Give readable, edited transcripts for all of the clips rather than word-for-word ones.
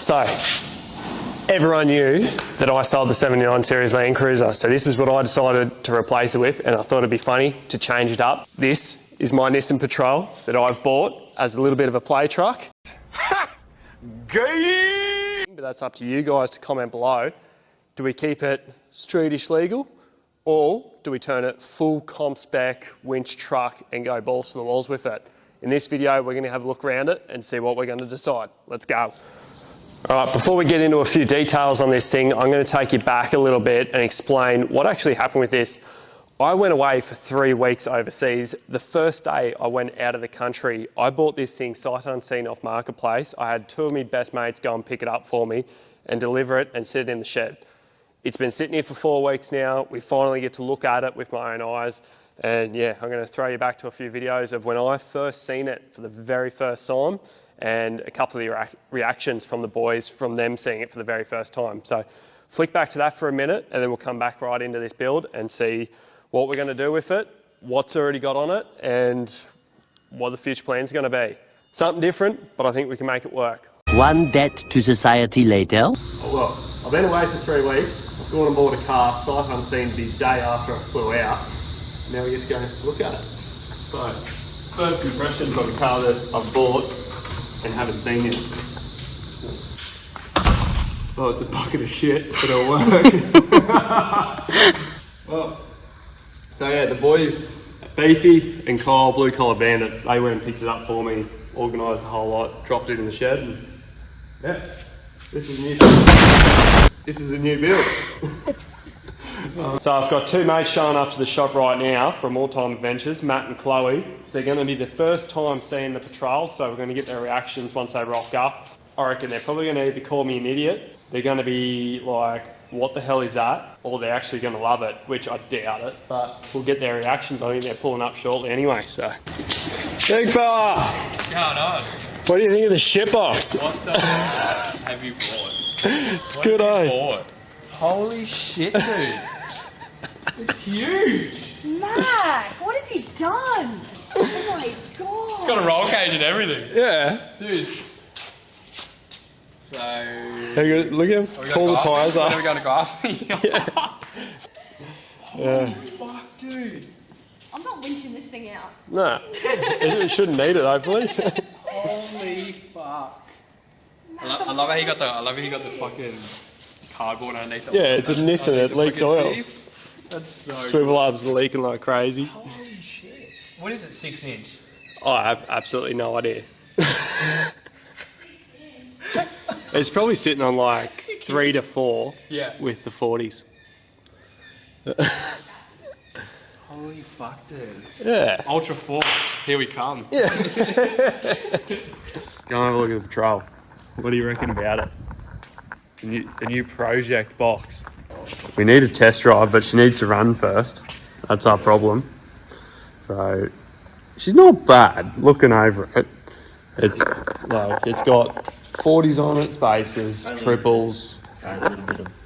So, everyone knew that I sold the 79 Series Land Cruiser, so this is what I decided to replace it with, and I thought it'd be funny to change it up. This is my Nissan Patrol that I've bought as a little bit of a play truck. Ha! Gay! But that's up to you guys to comment below. Do we keep it streetish legal, or do we turn it full comp spec winch truck and go balls to the walls with it? In this video, we're going to have a look around it and see what we're going to decide. Let's go. All right, before we get into a few details on this thing, I'm going to take you back a little bit and explain what actually happened with this. I went away for 3 weeks overseas. The first day I went out of the country, I bought this thing sight unseen off Marketplace. I had 2 of my best mates go and pick it up for me and deliver it and sit it in the shed. It's been sitting here for 4 weeks now. We finally get to look at it with my own eyes. And yeah, I'm going to throw you back to a few videos of when I first seen it for the very first time and a couple of the reactions from the boys from them seeing it for the very first time. So flick back to that for a minute and then we'll come back right into this build and see what we're going to do with it, what's already got on it, and what the future plan's going to be. Something different, but I think we can make it work. One debt to society later. Oh, well, I've been away for 3 weeks. I've gone and bought a car sight unseen the day after I flew out. Now we get to go and look at it. So, first impressions of a car that I've bought and haven't seen yet. Oh, it's a bucket of shit, but it'll work. Well, so yeah, the boys, Beefy and Kyle, Blue Collar Bandits, they went and picked it up for me, organised the whole lot, dropped it in the shed, and yeah, this is a new build. So I've got 2 mates showing up to the shop right now from All Time Adventures, Matt and Chloe. So they're going to be the first time seeing the Patrol, so we're going to get their reactions once they rock up. I reckon they're probably going to either call me an idiot, they're going to be like, what the hell is that? Or they're actually going to love it, which I doubt it, but we'll get their reactions. I think they're pulling up shortly anyway, so. Big fella! What's going on? What do you think of the shitbox? What the fuck have you bought? It's good, eh? Bought? Holy shit, dude. It's huge. Mac, what have you done? Oh my god. It's got a roll cage and everything. Yeah. Dude. So... Look at him, pull the tyres up. Are we going to glass? Yeah. Holy fuck, dude. I'm not winching this thing out. Nah, it shouldn't need it, hopefully. Holy fuck. I love how he got the fucking cardboard underneath it. Yeah, it's a Nissan, it leaks oil. That's so Swivel arms leaking like crazy. Holy shit. What is it, 6 inch? Oh, I have absolutely no idea. It's probably sitting on like 3 to 4 with the 40s. Holy fuck, dude. Yeah. Ultra 4, here we come. Yeah. Go and have a look at the Patrol. What do you reckon about it? The new project box. We need a test drive, but she needs to run first. That's our problem. So, she's not bad looking over it. It's like, it's got 40s on it, spaces, triples,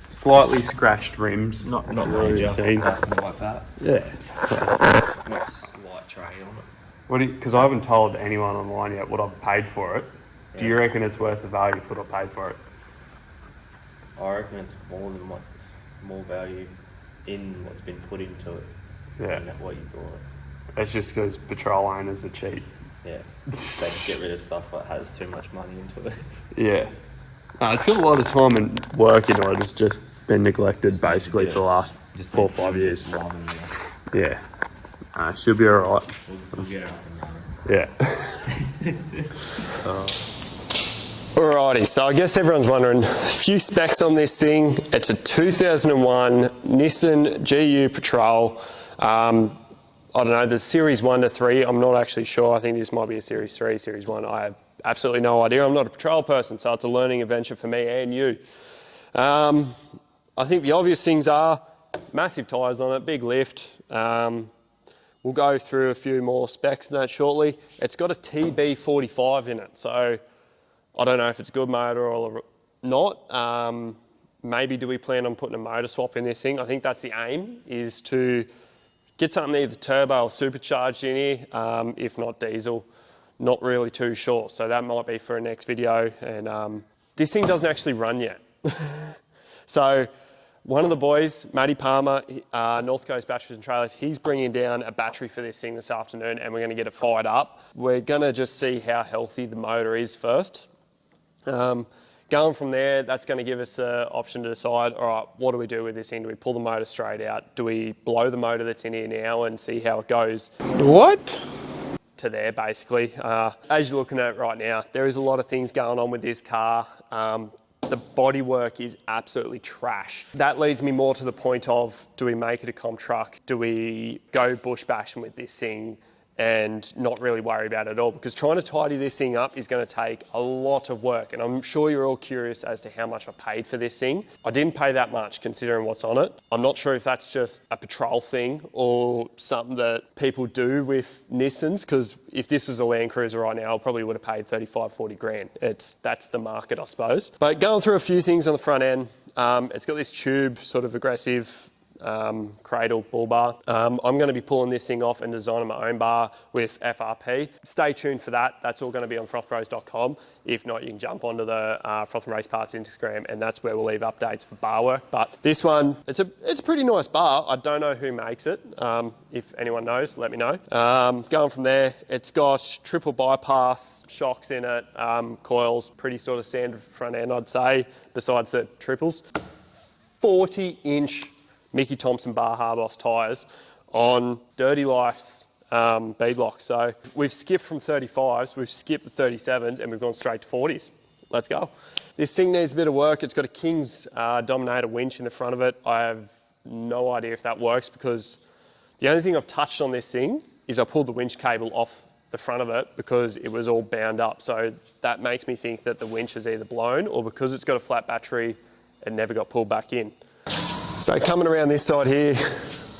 slightly scratched rims. Not major, something like that. Yeah. Light tray on it. What? Because I haven't told anyone online yet what I've paid for it. Yeah. Do you reckon it's worth the value for what I paid for it? I reckon it's more value in what's been put into it than what you bought it. It's just because Patrol owners are cheap. Yeah, they get rid of stuff that has too much money into it. Yeah. It's got a lot of time and work into it. It's just been neglected basically for the last 4 or 5 years. Yeah. She'll be alright. We'll get her up and running. Yeah. Alrighty, so I guess everyone's wondering, a few specs on this thing. It's a 2001 Nissan GU Patrol. I don't know, the Series 1 to 3, I'm not actually sure. I think this might be a Series 3, Series 1. I have absolutely no idea. I'm not a Patrol person, so it's a learning adventure for me and you. I think the obvious things are massive tyres on it, big lift. We'll go through a few more specs in that shortly. It's got a TB45 in it, so I don't know if it's a good motor or not. Maybe do we plan on putting a motor swap in this thing? I think that's the aim, is to get something either turbo or supercharged in here, if not diesel. Not really too sure, so that might be for a next video. And this thing doesn't actually run yet. So one of the boys, Matty Palmer, North Coast Batteries and Trailers, he's bringing down a battery for this thing this afternoon, and we're going to get it fired up. We're going to just see how healthy the motor is first. Going from there, that's going to give us the option to decide, all right, what do we do with this thing? Do we pull the motor straight out? Do we blow the motor that's in here now and see how it goes? What? To there, basically. As you're looking at it right now, there is a lot of things going on with this car. The bodywork is absolutely trash. That leads me more to the point of, do we make it a comp truck? Do we go bush bashing with this thing and not really worry about it at all? Because trying to tidy this thing up is going to take a lot of work, and I'm sure you're all curious as to how much I paid for this thing. I didn't pay that much considering what's on it. I'm not sure if that's just a patrol thing or something that people do with Nissans, because if this was a Land Cruiser right now, I probably would have paid 35, 40 grand. That's the market, I suppose. But going through a few things on the front end, it's got this tube, sort of aggressive cradle bull bar. I'm going to be pulling this thing off and designing my own bar with FRP. Stay tuned for that. That's all going to be on frothbros.com. If not, you can jump onto the Frothin Race Parts Instagram, and that's where we'll leave updates for bar work. But this one, it's a pretty nice bar. I don't know who makes it. If anyone knows, let me know. Going from there, it's got triple bypass shocks in it, coils, pretty sort of standard front end, I'd say, besides the triples. 40-inch Mickey Thompson Bar Harboss tyres on Dirty Life's beadlocks. So we've skipped from 35s, we've skipped the 37s, and we've gone straight to 40s. Let's go. This thing needs a bit of work. It's got a King's Dominator winch in the front of it. I have no idea if that works, because the only thing I've touched on this thing is I pulled the winch cable off the front of it because it was all bound up. So that makes me think that the winch is either blown, or because it's got a flat battery, it never got pulled back in. So coming around this side here,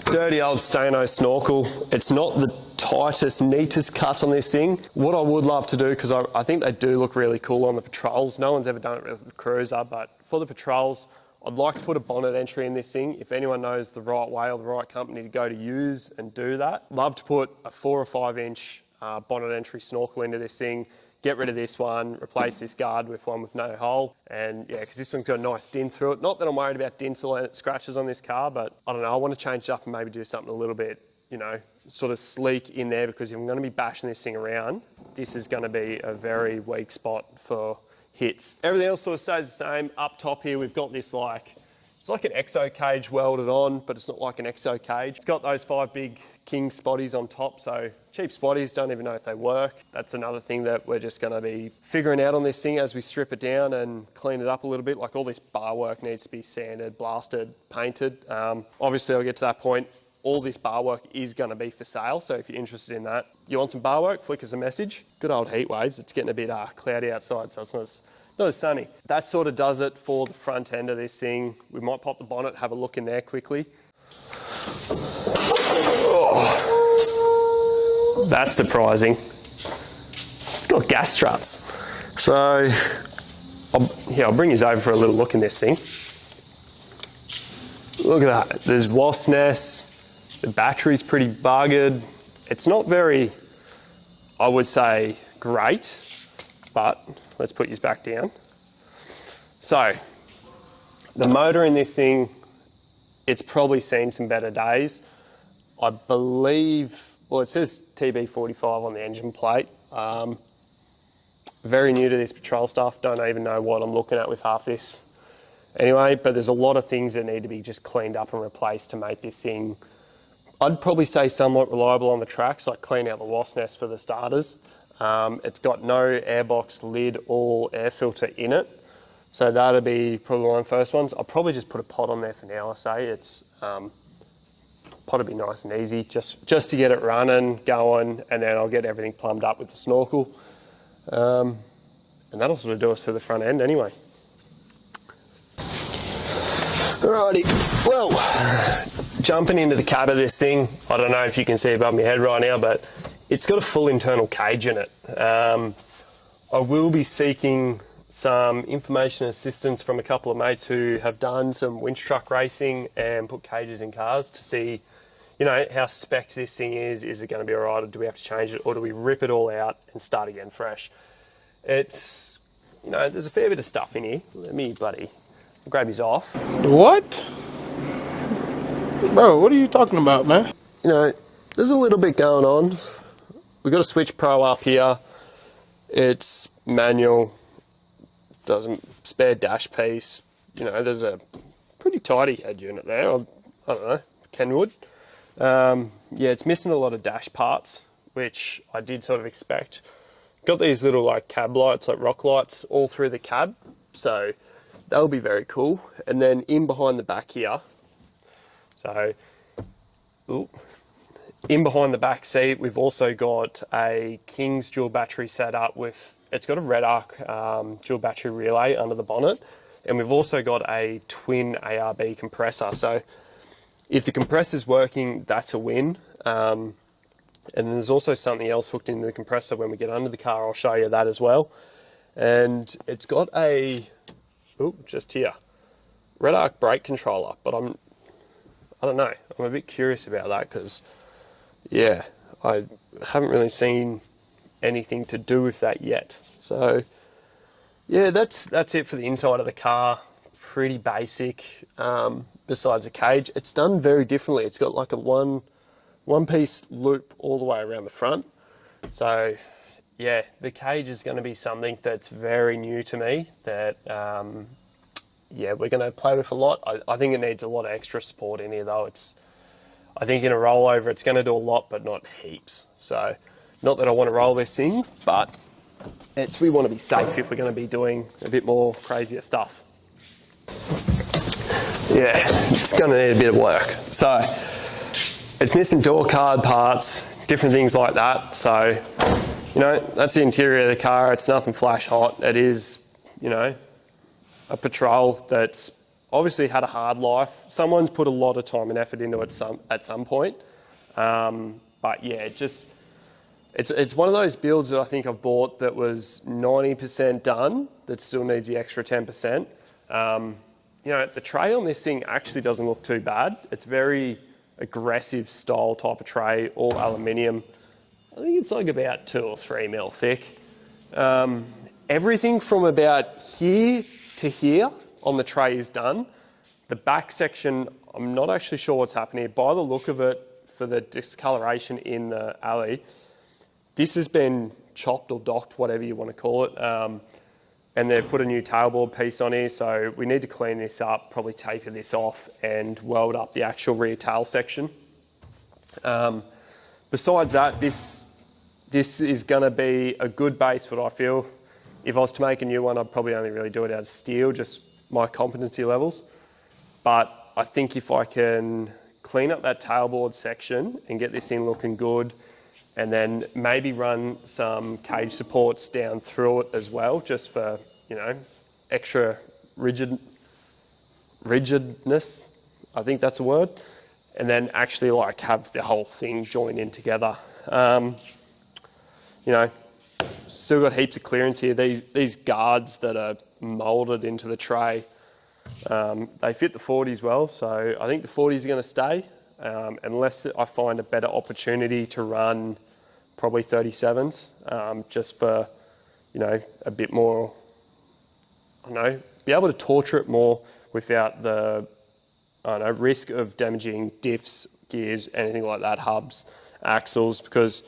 dirty old Stano snorkel. It's not the tightest, neatest cut on this thing. What I would love to do, because I think they do look really cool on the patrols. No one's ever done it with the Cruiser, but for the patrols, I'd like to put a bonnet entry in this thing. If anyone knows the right way or the right company to go to use and do that, love to put a 4 or 5 inch bonnet entry snorkel into this thing. Get rid of this one, replace this guard with one with no hole. And yeah, because this one's got a nice dint through it. Not that I'm worried about dints or scratches on this car, but I don't know, I want to change it up and maybe do something a little bit, you know, sort of sleek in there, because if I'm going to be bashing this thing around, this is going to be a very weak spot for hits. Everything else sort of stays the same. Up top here, we've got this it's like an exo cage welded on, but it's not like an exo cage. It's got those 5 big King spotties on top, so cheap spotties, don't even know if they work. That's another thing that we're just going to be figuring out on this thing as we strip it down and clean it up a little bit. Like, all this bar work needs to be sanded, blasted, painted. Obviously I'll get to that point. All this bar work is going to be for sale, so if you're interested in that, you want some bar work, flick us a message. Good old heat waves. It's getting a bit cloudy outside, so it's not as sunny. That sort of does it for the front end of this thing. We might pop the bonnet, have a look in there quickly. Oh, that's surprising. It's got gas struts. So I'll bring you over for a little look in this thing. Look at that. There's wasp nests. The battery's pretty buggered. It's not very, I would say, great, but let's put yours back down. So the motor in this thing, it's probably seen some better days. I believe, well, it says TB45 on the engine plate. Very new to this patrol stuff. Don't even know what I'm looking at with half this. Anyway, but there's a lot of things that need to be just cleaned up and replaced to make this thing, I'd probably say, somewhat reliable on the tracks, like clean out the wasp nest for the starters. It's got no airbox lid or air filter in it. So that'll be probably one of the first ones. I'll probably just put a pot on there for now, I say. It's pot will be nice and easy, just to get it running, going, and then I'll get everything plumbed up with the snorkel. And that'll sort of do us for the front end anyway. Alrighty, well, jumping into the cab of this thing, I don't know if you can see above my head right now, but it's got a full internal cage in it. I will be seeking some information and assistance from a couple of mates who have done some winch truck racing and put cages in cars to see, you know, how spec'd this thing is. Is it going to be alright, or do we have to change it, or do we rip it all out and start again fresh? It's you know, there's a fair bit of stuff in here. Let me grab his off. What? Bro, what are you talking about, man? You know, there's a little bit going on. We've got a Switch Pro up here. It's manual, doesn't spare dash piece. You know, there's a pretty tidy head unit there. I don't know, Kenwood. Yeah, it's missing a lot of dash parts, which I did sort of expect. Got these little like cab lights, like rock lights, all through the cab. So that'll be very cool. And then in behind the back here, so, ooh, in behind the back seat, we've also got a King's dual battery setup with, it's got a red arc dual battery relay under the bonnet. And we've also got a twin ARB compressor. So if the compressor's working, that's a win. And there's also something else hooked into the compressor when we get under the car. I'll show you that as well. And it's got a, ooh, just here, red arc brake controller, but I don't know, I'm a bit curious about that because, yeah, I haven't really seen anything to do with that yet. So, yeah, that's it for the inside of the car. Pretty basic, besides the cage. It's done very differently. It's got like a one-piece loop all the way around the front. So, yeah, the cage is going to be something that's very new to me that, yeah, we're going to play with a lot. I think it needs a lot of extra support in here though. I think in a rollover it's going to do a lot, but not heaps. So, not that I want to roll this thing, but we want to be safe if we're going to be doing a bit more crazier stuff. Yeah, it's going to need a bit of work. So, it's missing door card parts, different things like that. So, you know, that's the interior of the car. It's nothing flash hot. It is, you know, a Patrol that's obviously had a hard life. Someone's put a lot of time and effort into it at some point. But yeah, it's one of those builds that I think I've bought that was 90% done, that still needs the extra 10%. You know, the tray on this thing actually doesn't look too bad. It's very aggressive style type of tray, all aluminium. I think it's like about 2 or 3 mil thick. Everything from about here to here on the tray is done. The back section, I'm not actually sure what's happening here. By the look of it, for the discoloration in the alley, this has been chopped or docked, whatever you want to call it. And they've put a new tailboard piece on here, so we need to clean this up, probably taper this off and weld up the actual rear tail section. Besides that, this is going to be a good base, what I feel. If I was to make a new one, I'd probably only really do it out of steel, just my competency levels. But I think if I can clean up that tailboard section and get this in looking good, and then maybe run some cage supports down through it as well, just for, you know, extra rigidness, I think that's a word, and then actually like have the whole thing join in together. You know, still got heaps of clearance here. These guards that are moulded into the tray, they fit the 40s well, so I think the 40s are going to stay, unless I find a better opportunity to run probably 37s, just for, you know, a bit more, I don't know, be able to torture it more without the, I don't know, risk of damaging diffs, gears, anything like that, hubs, axles, because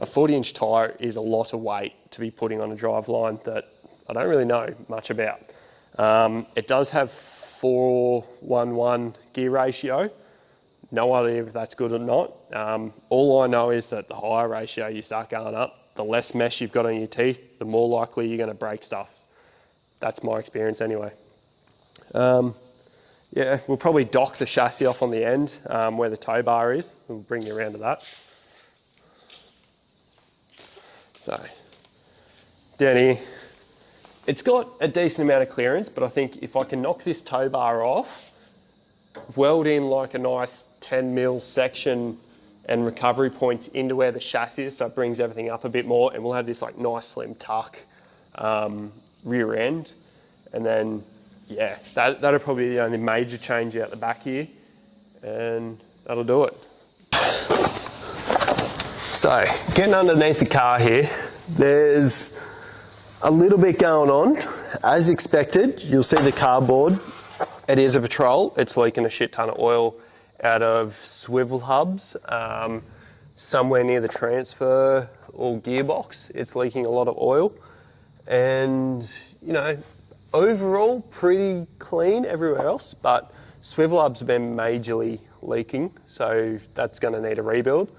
a 40-inch tyre is a lot of weight to be putting on a driveline that I don't really know much about. It does have 4:1:1 gear ratio. No idea if that's good or not. All I know is that the higher ratio you start going up, the less mesh you've got on your teeth, the more likely you're going to break stuff. That's my experience anyway. Yeah, we'll probably dock the chassis off on the end where the tow bar is. We'll bring you around to that. So, down here, it's got a decent amount of clearance, but I think if I can knock this tow bar off, weld in like a nice 10 mil section and recovery points into where the chassis is, so it brings everything up a bit more, and we'll have this like nice slim tuck rear end, and then yeah, that'll probably be the only major change out the back here, and that'll do it. So, getting underneath the car here, there's a little bit going on. as expected, you'll see the cardboard. It is a Patrol. It's leaking a shit ton of oil out of swivel hubs. Somewhere near the transfer or gearbox, it's leaking a lot of oil. And, you know, overall pretty clean everywhere else, but swivel hubs have been majorly leaking, so that's going to need a rebuild.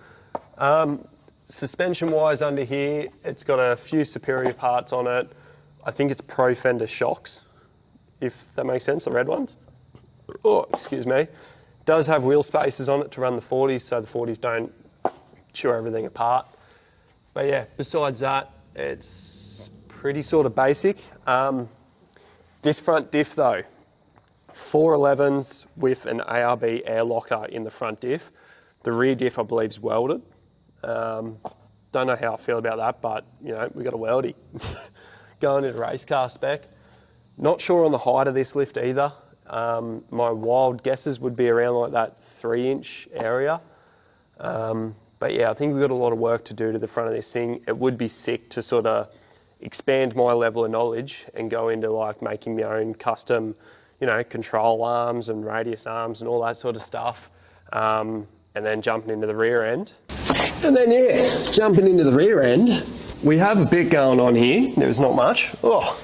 Suspension wise under here, it's got a few superior parts on it. I think it's Pro Fender shocks, if that makes sense, the red ones. Oh, excuse me. It does have wheel spacers on it to run the 40s, so the 40s don't chew everything apart. But yeah, besides that, it's pretty sort of basic. This front diff though, 411s with an ARB air locker in the front diff. The rear diff I believe is welded. Don't know how I feel about that, but you know, we got a weldy. Going into race car spec. Not sure on the height of this lift either. My wild guesses would be around like that 3-inch area. But yeah, I think we've got a lot of work to do to the front of this thing. It would be sick to sort of expand my level of knowledge and go into like making my own custom, you know, control arms and radius arms and all that sort of stuff. And then jumping into the rear end. And then yeah, jumping into the rear end, we have a bit going on here. There's not much. Oh.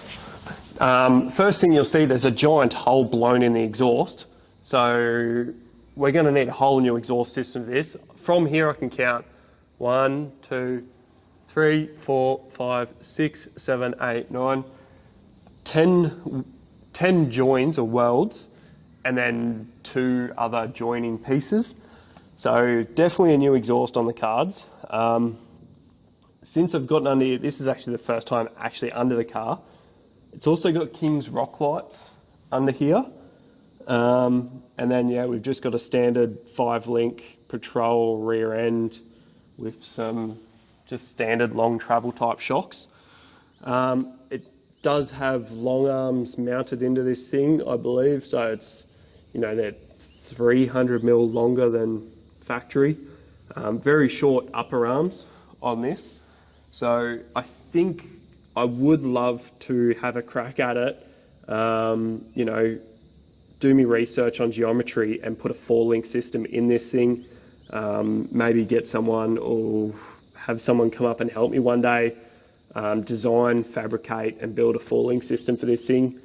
First thing you'll see, there's a giant hole blown in the exhaust. So we're going to need a whole new exhaust system for this. From here I can count 1, 2, 3, 4, 5, 6, 7, 8, 9, 10 joins or welds, and then 2 other joining pieces. So definitely a new exhaust on the cards. Since I've gotten under here, this is actually the first time actually under the car. It's also got King's rock lights under here. And then yeah, we've just got a standard 5-link Patrol rear end with some just standard long travel type shocks. It does have long arms mounted into this thing, I believe. So it's, you know, they're 300 mil longer than factory. Very short upper arms on this. So I think I would love to have a crack at it, you know, do me research on geometry and put a 4-link system in this thing. Maybe get someone or have someone come up and help me one day, design, fabricate and build a 4-link system for this thing.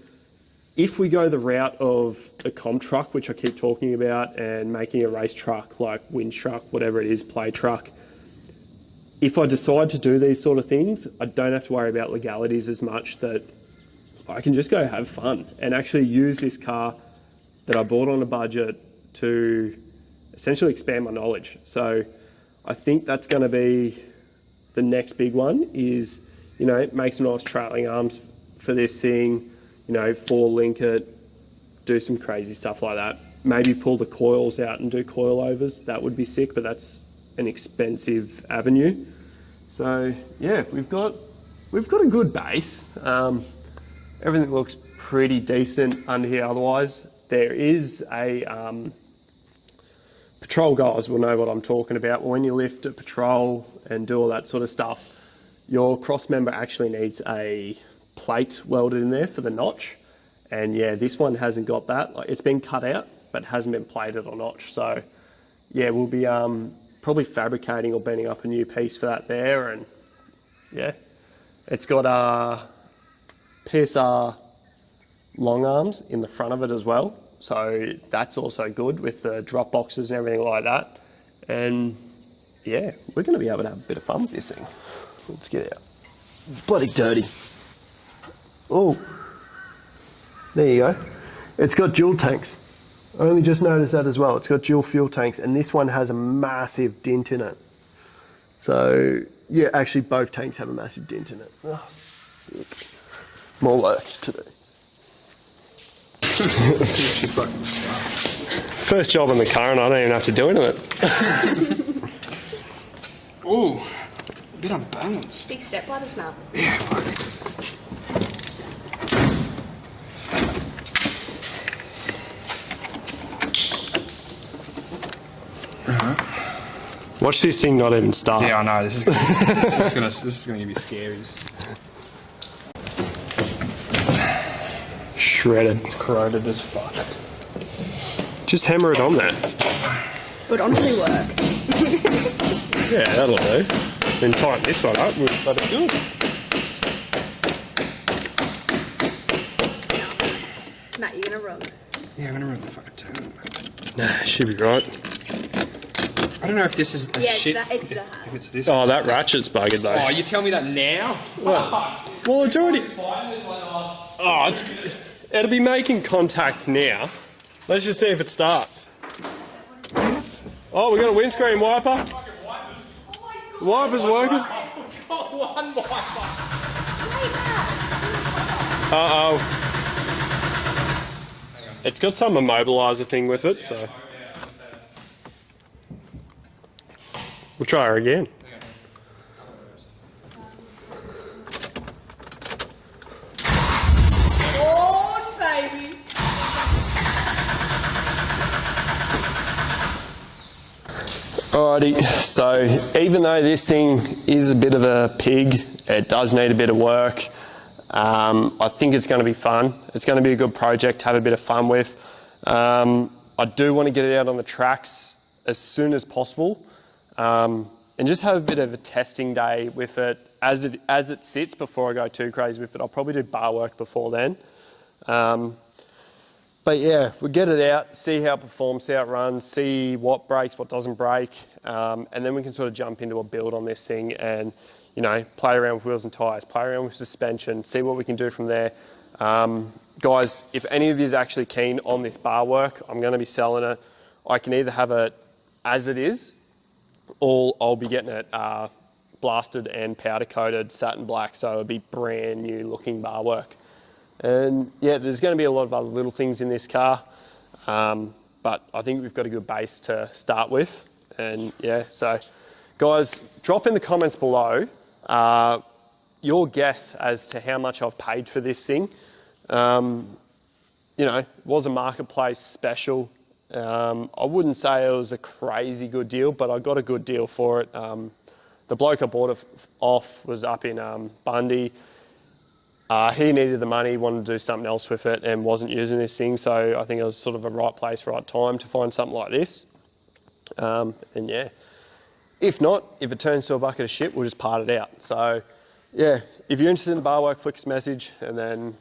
If we go the route of a comp truck, which I keep talking about, and making a race truck like winch truck, whatever it is, play truck, if I decide to do these sort of things, I don't have to worry about legalities as much, that I can just go have fun and actually use this car that I bought on a budget to essentially expand my knowledge. So I think that's going to be the next big one is, you know, make some nice trailing arms for this thing, you know, 4-link it, do some crazy stuff like that. Maybe pull the coils out and do coilovers. That would be sick, but that's an expensive avenue. So yeah, we've got a good base. Everything looks pretty decent under here otherwise. There is a Patrol guys will know what I'm talking about. When you lift a Patrol and do all that sort of stuff, your cross member actually needs a plate welded in there for the notch. And yeah, this one hasn't got that. Like, it's been cut out, but hasn't been plated or notched. So yeah, we'll be probably fabricating or bending up a new piece for that there. And yeah, it's got PSR long arms in the front of it as well. So that's also good with the drop boxes and everything like that. And yeah, we're going to be able to have a bit of fun with this thing. Let's get out. Bloody dirty. Oh, there you go. It's got dual tanks. I only just noticed that as well. It's got dual fuel tanks, and this one has a massive dent in it. So yeah, actually both tanks have a massive dent in it. Oh, sick. More work to do. First job in the car and I don't even have to do anything. Ooh, a bit unbalanced. Big step by the smell. Yeah, fuck. Watch this thing not even start. Yeah, I know. This is gonna give you scaries. shredded. It's corroded as fuck. Just hammer it on there. It would honestly work. Yeah, that'll do. Then tighten this one up, we've got it good. Matt, you're gonna run. Yeah, I'm gonna run the fucking turn. Nah, should be right. I don't know if this is the Yeah, shit. it's that. If it's this. Oh, that ratchet's buggered though. Oh, you tell me that now? Well, it's already... Oh, it'll be making contact now. Let's just see if it starts. Oh, we got a windscreen wiper. The wiper's working. Got one wiper. Uh-oh. It's got some immobiliser thing with it, so... We'll try her again. Oh, baby. Alrighty, so even though this thing is a bit of a pig, it does need a bit of work. I think it's going to be fun. It's going to be a good project to have a bit of fun with. I do want to get it out on the tracks as soon as possible, and just have a bit of a testing day with it as it sits before I go too crazy with it. I'll probably do bar work before then. But yeah, we'll get it out, see how it performs, see how it runs, see what breaks, what doesn't break, and then we can sort of jump into a build on this thing and, you know, play around with wheels and tyres, play around with suspension, see what we can do from there. Guys, if any of you is actually keen on this bar work, I'm going to be selling it. I can either have it as it is, or I'll be getting it blasted and powder coated satin black, so it'll be brand new looking bar work. And yeah, there's going to be a lot of other little things in this car, but I think we've got a good base to start with. And yeah, so guys, drop in the comments below your guess as to how much I've paid for this thing. You know, it was a marketplace special. I wouldn't say it was a crazy good deal, but I got a good deal for it. The bloke I bought it off was up in Bundy. He needed the money, wanted to do something else with it and wasn't using this thing, so I think it was sort of a right place, right time to find something like this. And yeah, if not, if it turns to a bucket of shit, we'll just part it out. So yeah, if you're interested in the bar work, flick us a message, and then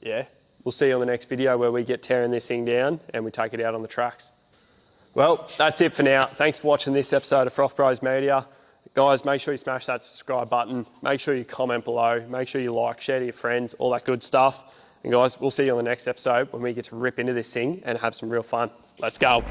yeah, we'll see you on the next video where we get tearing this thing down and we take it out on the tracks. Well, that's it for now. Thanks for watching this episode of Froth Bros Media. Guys, make sure you smash that subscribe button. Make sure you comment below. Make sure you like, share to your friends, all that good stuff. And guys, we'll see you on the next episode when we get to rip into this thing and have some real fun. Let's go.